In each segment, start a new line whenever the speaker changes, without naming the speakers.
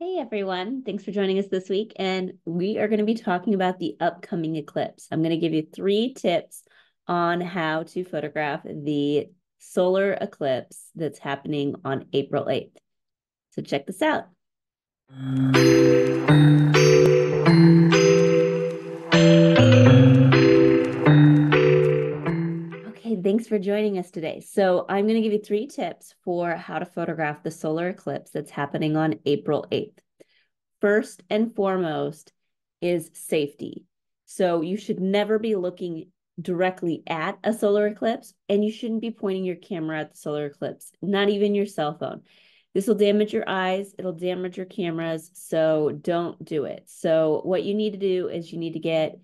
Hey everyone, thanks for joining us this week. And we are going to be talking about the upcoming eclipse. I'm going to give you 3 tips on how to photograph the solar eclipse that's happening on April 8th. So check this out. Okay, thanks for joining us today. So I'm going to give you 3 tips for how to photograph the solar eclipse that's happening on April 8th. First and foremost is safety. So you should never be looking directly at a solar eclipse, and you shouldn't be pointing your camera at the solar eclipse, not even your cell phone. This will damage your eyes, it'll damage your cameras, so don't do it. So what you need to do is you need to get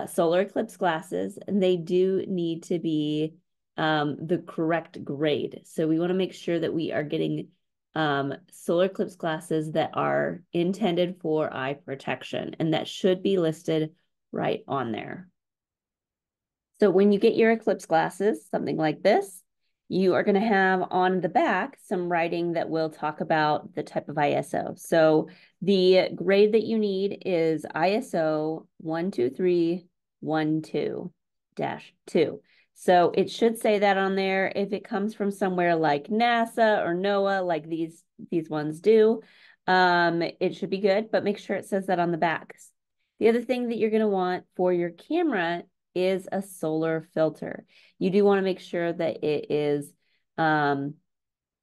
solar eclipse glasses, and they do need to be the correct grade. So we want to make sure that we are getting solar eclipse glasses that are intended for eye protection, and that should be listed right on there. So when you get your eclipse glasses, something like this, you are going to have on the back some writing that will talk about the type of ISO. So the grade that you need is ISO 12312-2. So it should say that on there. If it comes from somewhere like NASA or NOAA, like these ones do, it should be good, but make sure it says that on the back. The other thing that you're going to want for your camera is a solar filter. You do want to make sure that it is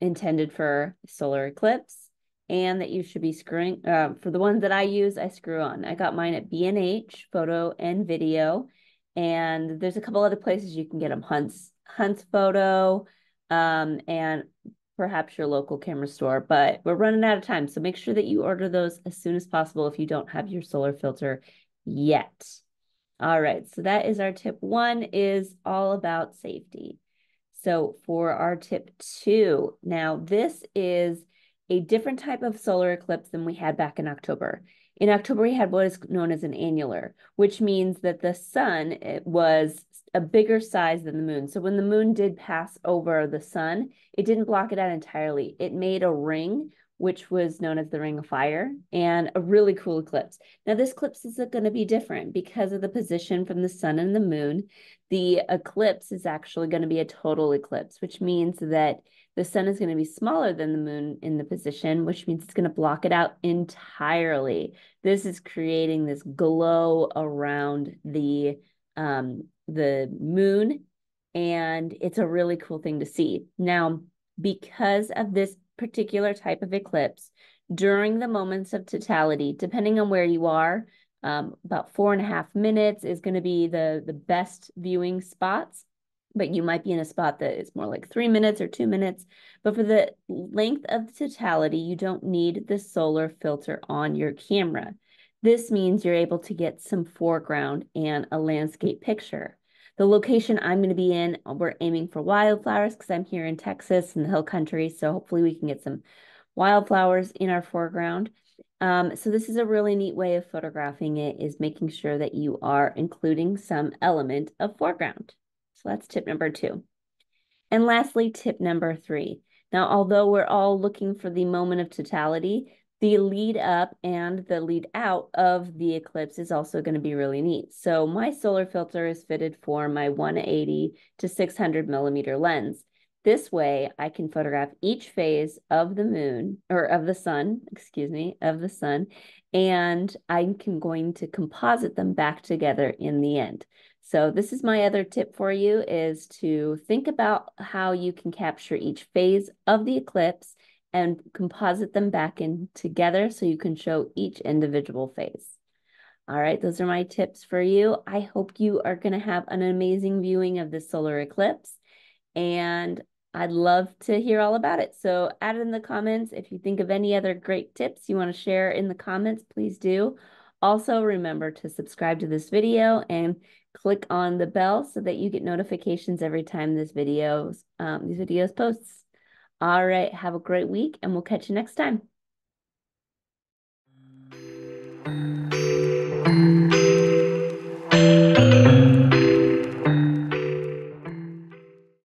intended for solar eclipse, and that you should be screwing, for the ones that I use, I screw on. I got mine at B&H Photo and Video, and there's a couple other places you can get them, Hunt's Photo, and perhaps your local camera store, but we're running out of time. So make sure that you order those as soon as possible if you don't have your solar filter yet. All right, so that is our tip 1, is all about safety. So for our tip 2, now this is a different type of solar eclipse than we had back in October. In October, we had what is known as an annular, which means that the sun was a bigger size than the moon. So when the moon did pass over the sun, it didn't block it out entirely. It made a ring, which was known as the Ring of Fire, and a really cool eclipse. Now, this eclipse is going to be different because of the position from the sun and the moon. The eclipse is actually going to be a total eclipse, which means that the sun is going to be smaller than the moon in the position, which means it's going to block it out entirely. This is creating this glow around the moon, and it's a really cool thing to see. Now, because of this particular type of eclipse, during the moments of totality, depending on where you are, about 4.5 minutes is going to be the best viewing spots, but you might be in a spot that is more like 3 minutes or 2 minutes. But for the length of the totality, you don't need the solar filter on your camera. This means you're able to get some foreground and a landscape picture. The location I'm going to be in, we're aiming for wildflowers because I'm here in Texas in the hill country. So hopefully we can get some wildflowers in our foreground. So this is a really neat way of photographing it, is making sure that you are including some element of foreground. So that's tip number 2. And lastly, tip number 3. Now, although we're all looking for the moment of totality, the lead up and the lead out of the eclipse is also going to be really neat. So my solar filter is fitted for my 180 to 600 millimeter lens. This way I can photograph each phase of the moon, or of the sun, excuse me, of the sun, and I'm going to composite them back together in the end. So this is my other tip for you, is to think about how you can capture each phase of the eclipse and composite them back in together so you can show each individual phase. All right, those are my tips for you. I hope you are going to have an amazing viewing of the solar eclipse, and I'd love to hear all about it. So add it in the comments. If you think of any other great tips you want to share in the comments, please do. Also, remember to subscribe to this video and click on the bell so that you get notifications every time these videos posts. All right, have a great week, and we'll catch you next time.